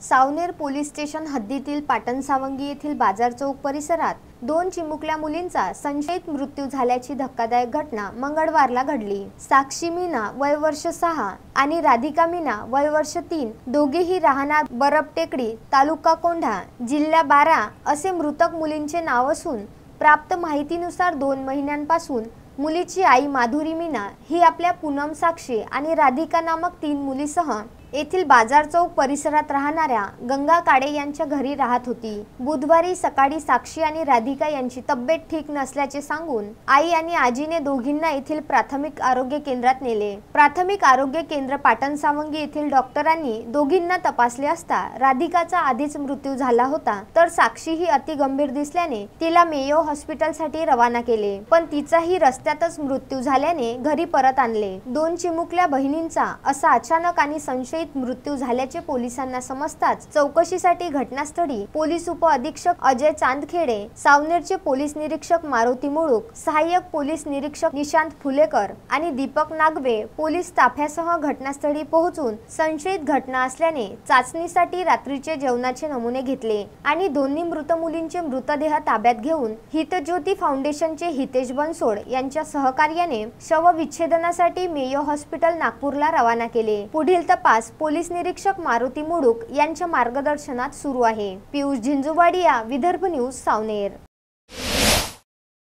Saoner police station हद्दीतील पाटणसावंगी येथील बाजार चौक परिसरात दोन चिमुकल्या मुलींचा संशयित मृत्यू झाल्याची धक्कादायक घटना मंगळवारला घडली। साक्षी मीना वय वर्ष 6 आणि राधिका मीना वय वर्ष 3 दोघेही राहणार बरबटेकडी तालुका कोंढा जिल्हा 12 असे मृतक मुलींचे नाव असून प्राप्त माहितीनुसार 2 महिन्यांपासून मुलीची आई माधुरी मीना ही आपल्या पूनम साक्षी आणि राधिका नामक 3 मुलीसह येथील बाजार चौक परिसरात राहणाऱ्या गंगा काडे यांच्या घरी राहत होती। बुधवारी सकाळी साक्षी आणि राधिका यांची तब्येत ठीक नसल्याचे सांगून आई आणि आजीने दोघींना येथील प्राथमिक आरोग्य केंद्रात नेले। प्राथमिक आरोग्य केंद्र पाटणसावंगी येथील डॉक्टरांनी दोघींना तपासले असता राधिकाचा आधीच मृत्यू झाला होता, तर साक्षी ही अति गंभीर दिसल्याने तिला मेयो हॉस्पिटलसाठी रवाना केले, पण तिचाही रस्त्यातच मृत्यू झाल्याने घरी परत आणले। 2 चिमुकल्या बहिणींचा असा अचानक आणि संशयित मृत्यू झाल्याचे पोलिसांना समजताच चौकशीसाठी घटनास्थळी पोलीस उप अधीक्षक अजय चांदखेडे, सावनेरचे पोलीस निरीक्षक मारुती मुळूक, सहाय्यक पोलीस निरीक्षक निशांत फुलेकर आणि दीपक नागवे पोलीस ताफ्यासह घटनास्थळी पोहोचून संशयित घटना असल्याने चाचणीसाठी रात्रीचे जेवणाचे नमुने घेतले आणि दोन्ही मृत मुलींचे मृतदेह ताब्यात घेऊन हितज्योती फाउंडेशनचे हितेश बनसोड यांच्या सहकार्याने शवविच्छेदनासाठी मेयो हॉस्पिटल नागपूरला रवाना केले। पुढील तपास पोलीस निरीक्षक मारुती मुळूक यांच्या मार्गदर्शनात सुरू आहे। पियुष झिंजुवाडिया, विदर्भ न्यूज, सावनेर।